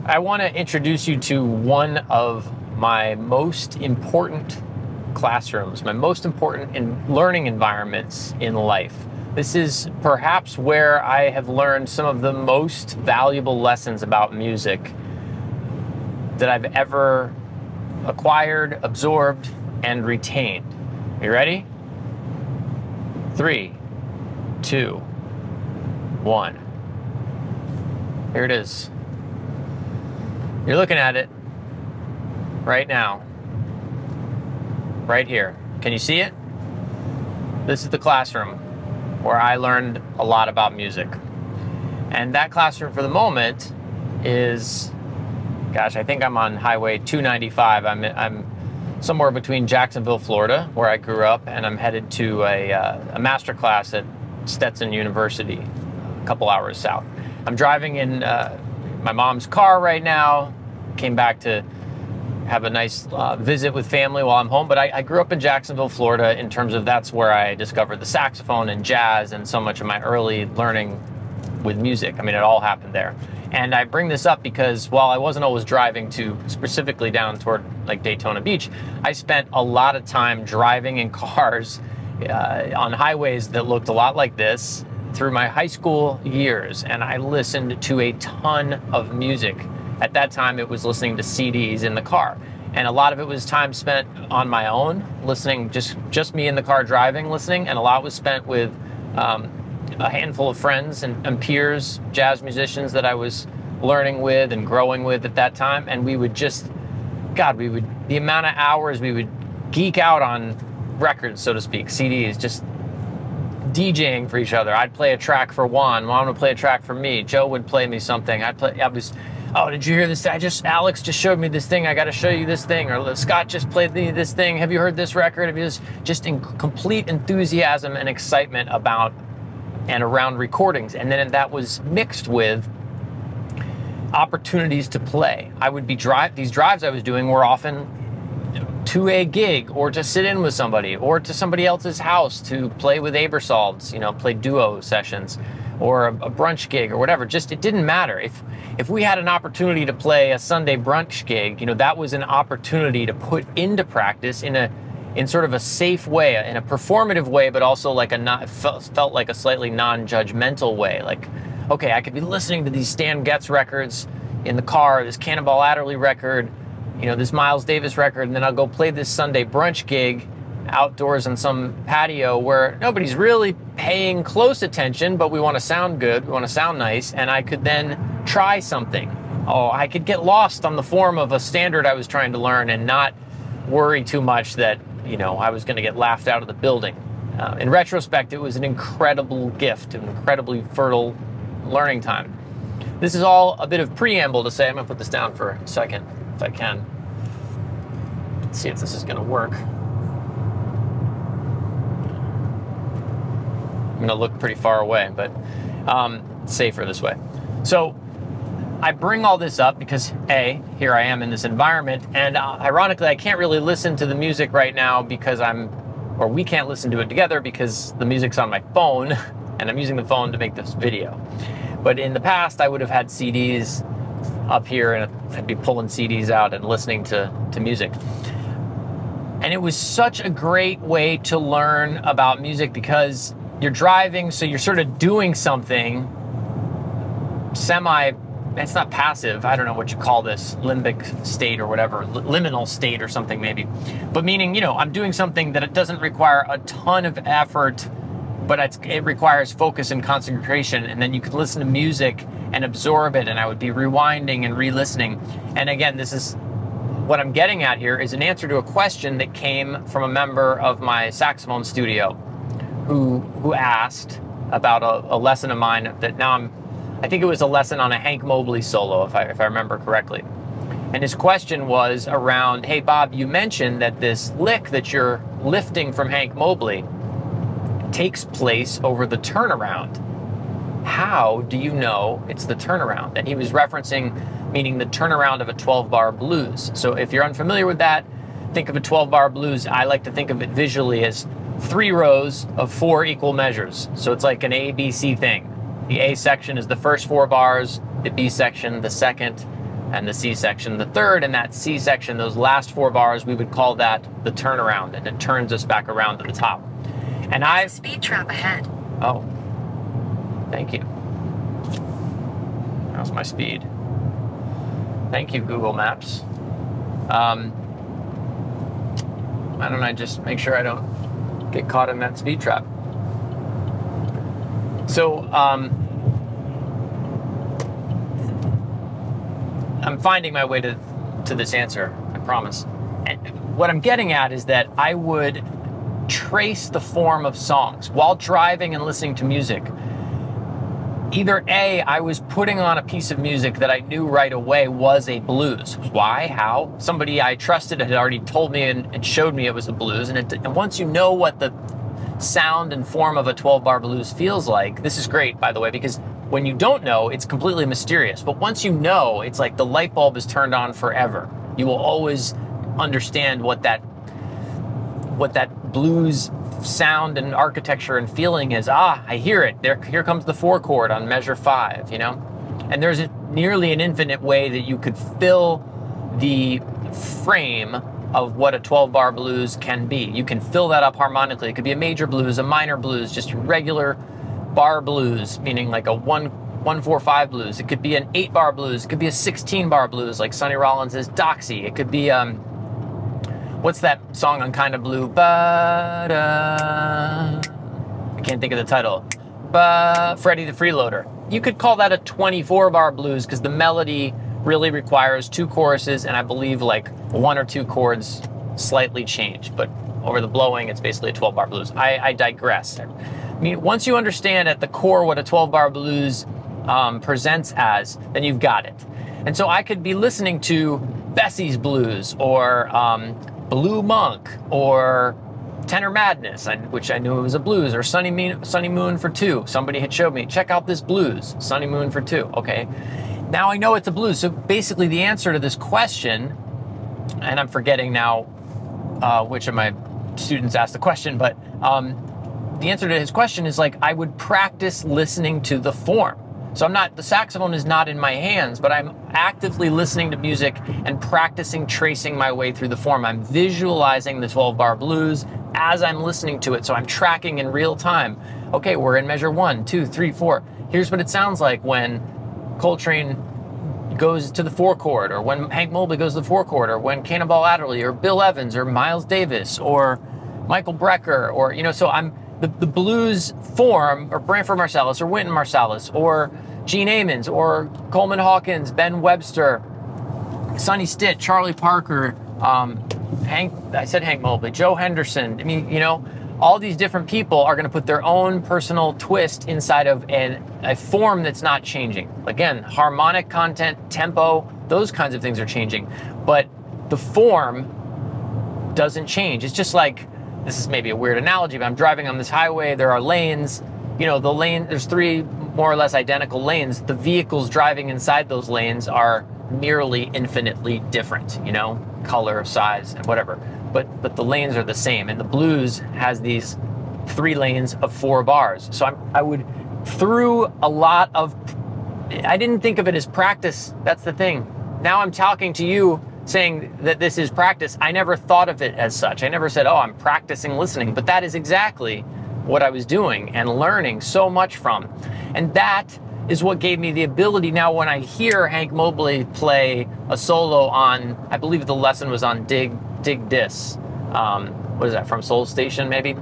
I want to introduce you to one of my most important classrooms, my most important learning environments in life. This is perhaps where I have learned some of the most valuable lessons about music that I've ever acquired, absorbed, and retained. You ready? 3, 2, 1. Here it is. You're looking at it right now, right here. Can you see it? This is the classroom where I learned a lot about music. And that classroom for the moment is, gosh, I think I'm on Highway 295. I'm somewhere between Jacksonville, Florida, where I grew up, and I'm headed to a master class at Stetson University, a couple hours south. I'm driving in my mom's car right now. Came back to have a nice visit with family while I'm home, but I grew up in Jacksonville, Florida, in terms of that's where I discovered the saxophone and jazz and so much of my early learning with music. I mean, it all happened there. And I bring this up because while I wasn't always driving to specifically down toward like Daytona Beach, I spent a lot of time driving in cars on highways that looked a lot like this through my high school years, and I listened to a ton of music. At that time, it was listening to CDs in the car, and a lot of it was time spent on my own, listening, just me in the car driving, listening, and a lot was spent with a handful of friends and peers, jazz musicians that I was learning with and growing with at that time, and we would just, God, the amount of hours we would geek out on records, so to speak, CDs, just DJing for each other. I'd play a track for Juan would play a track for me, Joe would play me something, oh, did you hear this? Alex just showed me this thing, I got to show you this thing, or Scott just played this thing, have you heard this record? Have you just in complete enthusiasm and excitement about and around recordings, and then that was mixed with opportunities to play. I would be these drives I was doing were often to a gig, or to sit in with somebody, or to somebody else's house to play with Abersalds, play duo sessions, or a brunch gig or whatever. Just, it didn't matter. If we had an opportunity to play a Sunday brunch gig, that was an opportunity to put into practice in sort of a safe way, in a performative way, but also like felt like a slightly non-judgmental way. Like, okay, I could be listening to these Stan Getz records in the car, this Cannonball Adderley record, this Miles Davis record, and then I'll go play this Sunday brunch gig outdoors on some patio where nobody's really paying close attention, but we want to sound good, we want to sound nice, and I could then try something. Oh, I could get lost on the form of a standard I was trying to learn and not worry too much that, I was going to get laughed out of the building. In retrospect, it was an incredible gift, an incredibly fertile learning time. This is all a bit of preamble to say, I'm going to put this down for a second, if I can. Let's see if this is going to work. I'm going to look pretty far away, but safer this way. So I bring all this up because here I am in this environment, and ironically, I can't really listen to the music right now because we can't listen to it together because the music's on my phone, and I'm using the phone to make this video. But in the past, I would have had CDs up here, and I'd be pulling CDs out and listening to music. And it was such a great way to learn about music because you're driving, so you're sort of doing something it's not passive, I don't know what you call this, limbic state or whatever, liminal state or something maybe. But meaning, I'm doing something that it doesn't require a ton of effort, but it requires focus and concentration, and then you could listen to music and absorb it, and I would be rewinding and re-listening. And again, this is what I'm getting at here is an answer to a question that came from a member of my saxophone studio who asked about a lesson of mine that now I think it was a lesson on a Hank Mobley solo, if I remember correctly. And his question was around, hey Bob, you mentioned that this lick that you're lifting from Hank Mobley takes place over the turnaround. How do you know it's the turnaround? And he was referencing, meaning the turnaround of a 12-bar blues. So if you're unfamiliar with that, think of a 12-bar blues. I like to think of it visually as 3 rows of 4 equal measures. So it's like an A, B, C thing. The A section is the first 4 bars, the B section, the second, and the C section the third, and that C section, those last 4 bars, we would call that the turnaround, and it turns us back around to the top. And I speed trap ahead. Oh, thank you. How's my speed? Thank you, Google Maps. Why don't I just make sure I don't get caught in that speed trap? So, I'm finding my way to this answer, I promise. And what I'm getting at is that I would trace the form of songs while driving and listening to music. Either A, I was putting on a piece of music that I knew right away was a blues. Why? How? Somebody I trusted had already told me and showed me it was a blues. And once you know what the sound and form of a 12-bar blues feels like, this is great, by the way, because when you don't know, it's completely mysterious. But once you know, it's like the light bulb is turned on forever. You will always understand what that blues sound and architecture and feeling is. I hear it. Here comes the 4 chord on measure 5, you know? And there's nearly an infinite way that you could fill the frame of what a 12-bar blues can be. You can fill that up harmonically. It could be a major blues, a minor blues, just a regular bar blues, meaning like a 1-4-5 blues. It could be an 8-bar blues. It could be a 16-bar blues, like Sonny Rollins' Doxy. It could be what's that song on Kinda Blue? I can't think of the title. Freddie the Freeloader. You could call that a 24-bar blues because the melody really requires 2 choruses and I believe like 1 or 2 chords slightly change. But over the blowing, it's basically a 12-bar blues. I digress. I mean, once you understand at the core what a 12-bar blues presents as, then you've got it. And so I could be listening to Bessie's Blues or Blue Monk or Tenor Madness, which I knew it was a blues, or Sunny Moon for 2. Somebody had showed me, check out this blues, Sunny Moon for 2. Okay, now I know it's a blues. So basically the answer to this question, and I'm forgetting now which of my students asked the question, but the answer to his question is like I would practice listening to the form. So the saxophone is not in my hands, but I'm actively listening to music and practicing tracing my way through the form. I'm visualizing the 12-bar blues as I'm listening to it. So I'm tracking in real time. Okay, we're in measure 1, 2, 3, 4. Here's what it sounds like when Coltrane goes to the 4 chord, or when Hank Mobley goes to the 4 chord, or when Cannonball Adderley, or Bill Evans, or Miles Davis, or Michael Brecker, or, you know, so I'm the blues form, or Branford Marsalis, or Wynton Marsalis, or Gene Ammons, or Coleman Hawkins, Ben Webster, Sonny Stitt, Charlie Parker, Hank Mobley, Joe Henderson. I mean, you know, all these different people are going to put their own personal twist inside of a form that's not changing. Again, harmonic content, tempo, those kinds of things are changing, but the form doesn't change. It's just like, this is maybe a weird analogy, but I'm driving on this highway, there are lanes, you know, there's 3 more or less identical lanes. The vehicles driving inside those lanes are merely infinitely different, you know, color, size, and whatever. But the lanes are the same, and the blues has these 3 lanes of 4 bars. So I would, through a lot of, I didn't think of it as practice, that's the thing. Now I'm talking to you saying that this is practice. I never thought of it as such. I never said, oh, I'm practicing listening, but that is exactly what I was doing and learning so much from. And that is what gave me the ability now when I hear Hank Mobley play a solo on, I believe the lesson was on Dig Dis. What is that, from Soul Station maybe?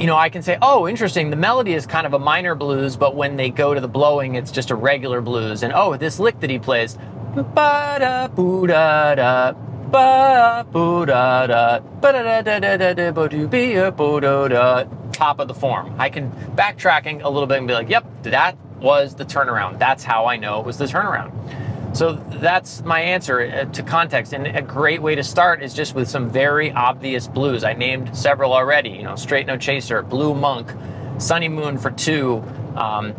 You know, I can say, oh, interesting, the melody is kind of a minor blues, but when they go to the blowing, it's just a regular blues. And oh, this lick that he plays, ba-da-boo-da-da, ba-boo-da-da, ba-da-da-da-da-da-ba-do-be-a-bo-do-da, top of the form. I can backtracking a little bit and be like, yep, that was the turnaround. That's how I know it was the turnaround. So that's my answer to context. And a great way to start is just with some very obvious blues. I named several already, you know, Straight No Chaser, Blue Monk, Sunny Moon for 2,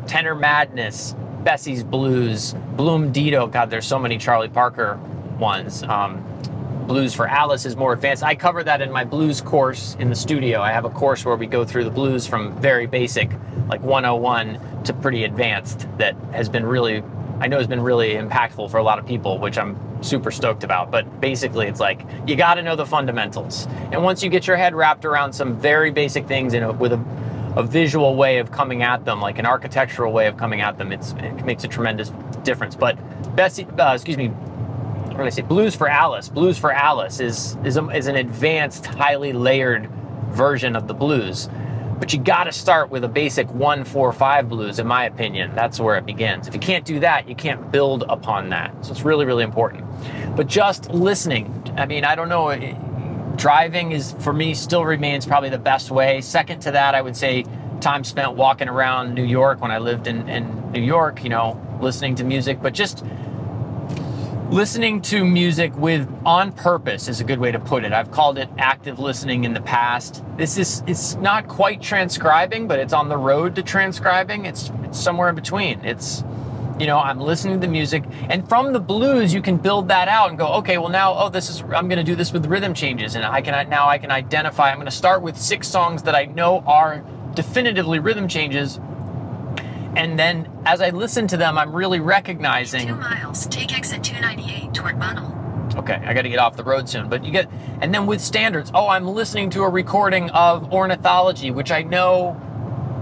Tenor Madness, Bessie's Blues, Bloom Dito. God, there's so many Charlie Parker ones. Blues for Alice is more advanced. I cover that in my blues course in the studio. I have a course where we go through the blues from very basic, like 101, to pretty advanced, that has been really I know has been really impactful for a lot of people, which I'm super stoked about. But basically, it's like, you got to know the fundamentals. And once you get your head wrapped around some very basic things with a visual way of coming at them, like an architectural way of coming at them, it makes a tremendous difference. But what did I say? Blues for Alice. Blues for Alice is an advanced, highly layered version of the blues. But you got to start with a basic 1-4-5 blues, in my opinion. That's where it begins. If you can't do that, you can't build upon that. So it's really, really important. But just listening. I mean, I don't know. Driving is, for me, still remains probably the best way. Second to that, I would say time spent walking around New York when I lived in New York, you know, listening to music. But just listening to music on purpose is a good way to put it. I've called it active listening in the past. It's not quite transcribing, but it's on the road to transcribing. It's somewhere in between. It's, you know, I'm listening to the music, and from the blues you can build that out and go, okay, well now, I'm going to do this with rhythm changes, and I can identify. I'm going to start with 6 songs that I know are definitively rhythm changes. And then as I listen to them, I'm really recognizing 2 miles, take exit 298 toward Bunnell. Okay, I got to get off the road soon. But and then with standards, I'm listening to a recording of Ornithology, which I know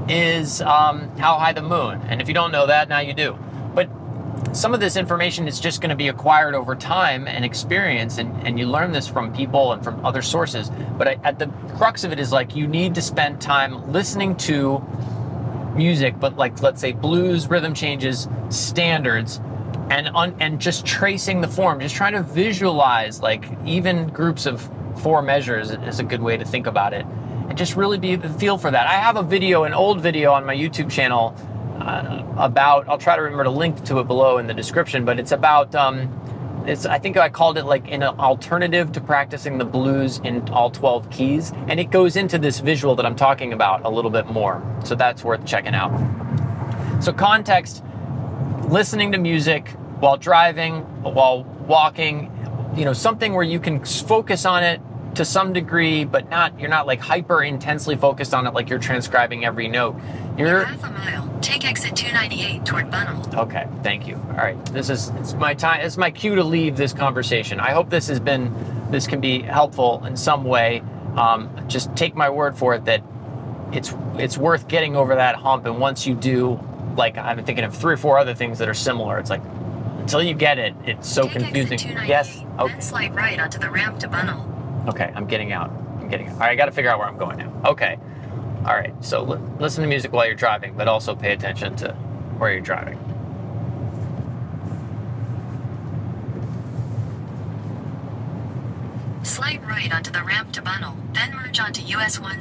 is How High the Moon. And if you don't know that, now you do. But some of this information is just going to be acquired over time and experience, and you learn this from people and from other sources. But at the crux of it is, like, you need to spend time listening to music, but like, let's say blues, rhythm changes, standards, and just tracing the form, just trying to visualize, like, even groups of 4 measures is a good way to think about it, and just really be the feel for that. I have an old video on my YouTube channel about, I'll try to remember to link to it below in the description, but it's about I think I called it like an alternative to practicing the blues in all 12 keys. And it goes into this visual that I'm talking about a little bit more. So that's worth checking out. So context, listening to music while driving, while walking, you know, something where you can focus on it to some degree, but you're not like hyper intensely focused on it like you're transcribing every note. You're half a mile, take exit 298 toward Bunnell. Okay, thank you. All right, it's my time. It's my cue to leave this conversation. I hope this can be helpful in some way. Just take my word for it that it's worth getting over that hump. And once you do, like, I'm thinking of 3 or 4 other things that are similar. It's like, until you get it, it's so confusing. Yes. Okay. Then slide right onto the ramp to Bunnell. Okay, I'm getting out. All right, I got to figure out where I'm going now. Okay. All right, so listen to music while you're driving, but also pay attention to where you're driving. Slide right onto the ramp to Bunnell, then merge onto US 1